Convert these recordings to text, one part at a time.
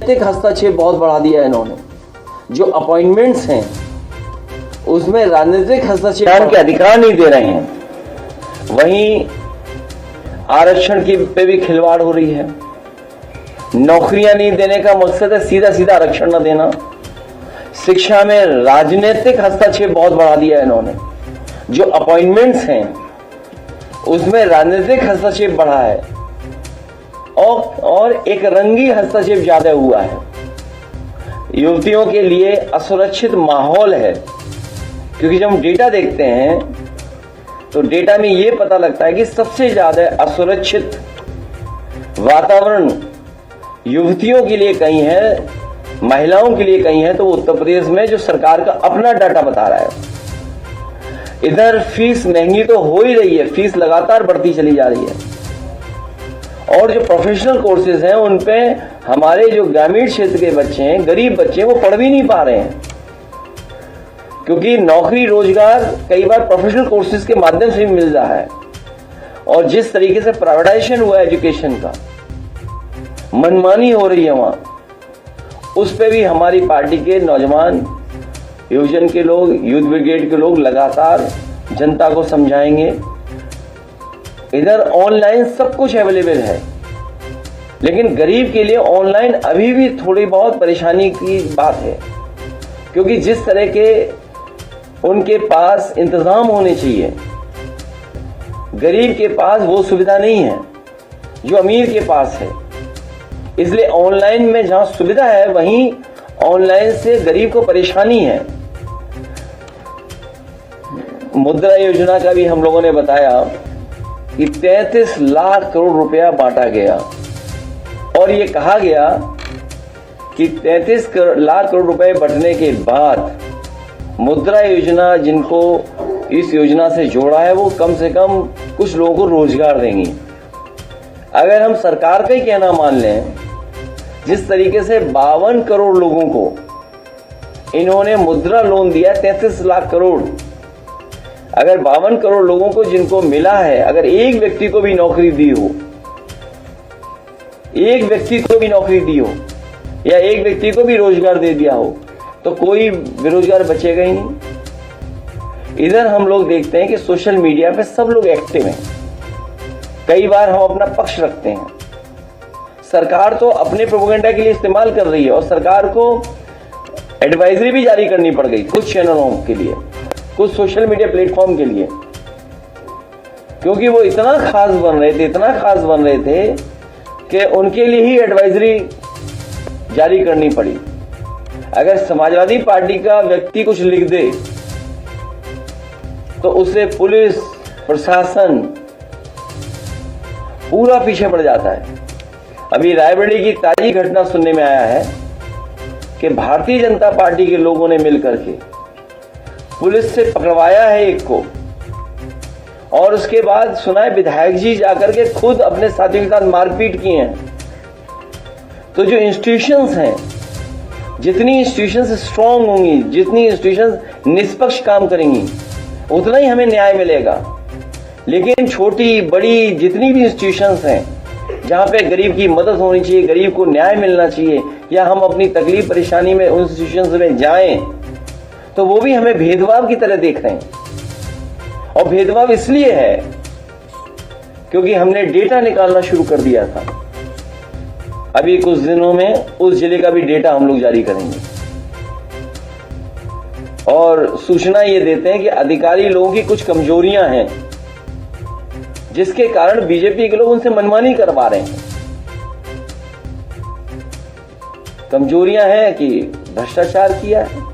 राजनीतिक हस्तक्षेप बहुत बढ़ा दिया है इन्होंने। जो अपॉइंटमेंट्स हैं उसमें राजनीतिक हस्तक्षेप के अधिकार नहीं दे रहे हैं। वहीं आरक्षण की पे भी खिलवाड़ हो रही है। नौकरियां नहीं देने का मकसद है सीधा सीधा आरक्षण न देना। शिक्षा में राजनीतिक हस्तक्षेप बहुत बढ़ा दिया है इन्होंने। जो अपॉइंटमेंट्स हैं उसमें राजनीतिक हस्तक्षेप बढ़ा है और एक रंगी हस्तक्षेप ज्यादा हुआ है। युवतियों के लिए असुरक्षित माहौल है, क्योंकि जब हम डेटा देखते हैं तो डेटा में यह पता लगता है कि सबसे ज्यादा असुरक्षित वातावरण युवतियों के लिए कहीं है, महिलाओं के लिए कहीं है, तो उत्तर प्रदेश में जो सरकार का अपना डाटा बता रहा है। इधर फीस महंगी तो हो ही रही है, फीस लगातार बढ़ती चली जा रही है, और जो प्रोफेशनल कोर्सेज हैं उन पे हमारे जो ग्रामीण क्षेत्र के बच्चे हैं, गरीब बच्चे हैं, वो पढ़ भी नहीं पा रहे हैं, क्योंकि नौकरी रोजगार कई बार प्रोफेशनल कोर्सेज के माध्यम से भी मिल रहा है। और जिस तरीके से प्राइवेटाइजेशन हुआ एजुकेशन का, मनमानी हो रही है वहां, उस पे भी हमारी पार्टी के नौजवान, युवजन के लोग, यूथ ब्रिगेड के लोग लगातार जनता को समझाएंगे। इधर ऑनलाइन सब कुछ अवेलेबल है, लेकिन गरीब के लिए ऑनलाइन अभी भी थोड़ी बहुत परेशानी की बात है, क्योंकि जिस तरह के उनके पास इंतजाम होने चाहिए, गरीब के पास वो सुविधा नहीं है जो अमीर के पास है। इसलिए ऑनलाइन में जहां सुविधा है वहीं ऑनलाइन से गरीब को परेशानी है। मुद्रा योजना का भी हम लोगों ने बताया कि 33 लाख करोड़ रुपया बांटा गया, और ये कहा गया कि 33 लाख करोड़ रुपए बंटने के बाद मुद्रा योजना जिनको इस योजना से जोड़ा है वो कम से कम कुछ लोगों को रोजगार देंगी। अगर हम सरकार का ही कहना मान लें, जिस तरीके से 52 करोड़ लोगों को इन्होंने मुद्रा लोन दिया, 33 लाख करोड़, अगर 52 करोड़ लोगों को जिनको मिला है, अगर एक व्यक्ति को भी नौकरी दी हो, एक व्यक्ति को भी नौकरी दी हो या एक व्यक्ति को भी रोजगार दे दिया हो, तो कोई बेरोजगार बचेगा ही नहीं। इधर हम लोग देखते हैं कि सोशल मीडिया पे सब लोग एक्टिव हैं। कई बार हम अपना पक्ष रखते हैं, सरकार तो अपने प्रोपेगेंडा के लिए इस्तेमाल कर रही है, और सरकार को एडवाइजरी भी जारी करनी पड़ गई कुछ चैनलों के लिए, कुछ सोशल मीडिया प्लेटफॉर्म के लिए, क्योंकि वो इतना खास बन रहे थे कि उनके लिए ही एडवाइजरी जारी करनी पड़ी। अगर समाजवादी पार्टी का व्यक्ति कुछ लिख दे तो उससे पुलिस प्रशासन पूरा पीछे पड़ जाता है। अभी रायबरेली की ताजी घटना सुनने में आया है कि भारतीय जनता पार्टी के लोगों ने मिलकर के पुलिस से पकड़वाया है एक को, और उसके बाद सुना है विधायक जी जाकर के खुद अपने साथियों के साथ मारपीट की है। तो जो इंस्टीट्यूशंस हैं, जितनी इंस्टीट्यूशंस स्ट्रांग होंगी, जितनी इंस्टीट्यूशंस निष्पक्ष काम करेंगी, उतना ही हमें न्याय मिलेगा। लेकिन छोटी बड़ी जितनी भी इंस्टीट्यूशंस हैं जहां पे गरीब की मदद होनी चाहिए, गरीब को न्याय मिलना चाहिए, या हम अपनी तकलीफ परेशानी में उन इंस्टीट्यूशंस में जाएं, तो वो भी हमें भेदभाव की तरह देख रहे हैं। और भेदभाव इसलिए है क्योंकि हमने डेटा निकालना शुरू कर दिया था। अभी कुछ दिनों में उस जिले का भी डेटा हम लोग जारी करेंगे, और सूचना ये देते हैं कि अधिकारी लोगों की कुछ कमजोरियां हैं, जिसके कारण बीजेपी के लोग उनसे मनमानी करवा रहे हैं। कमजोरियां हैं कि भ्रष्टाचार किया है।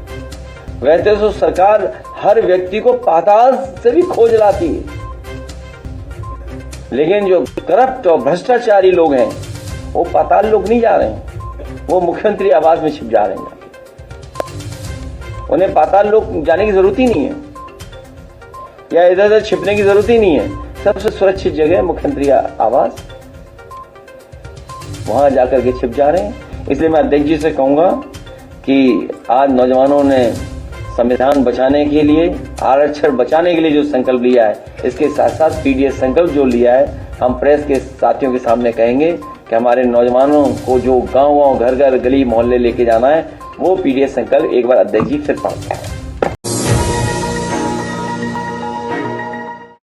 वैसे तो सरकार हर व्यक्ति को पाताल से भी खोज लाती है, लेकिन जो करप्ट और भ्रष्टाचारी लोग हैं वो पाताल लोग नहीं जा रहे हैं, वो मुख्यमंत्री आवास में छिप जा रहे हैं। उन्हें पाताल लोग जाने की जरूरत ही नहीं है, या इधर उधर छिपने की जरूरत ही नहीं है। सबसे सुरक्षित जगह मुख्यमंत्री आवास, वहां जाकर के छिप जा रहे हैं। इसलिए मैं अध्यक्ष जी से कहूंगा कि आज नौजवानों ने संविधान बचाने के लिए, आरक्षण बचाने के लिए जो संकल्प लिया है, इसके साथ साथ पीडीएस संकल्प जो लिया है, हम प्रेस के साथियों के सामने कहेंगे कि हमारे नौजवानों को जो गांव-गांव, घर-घर, गली मोहल्ले लेके जाना है, वो पीडीएस संकल्प एक बार अध्यक्ष जी फिर पढ़ते हैं।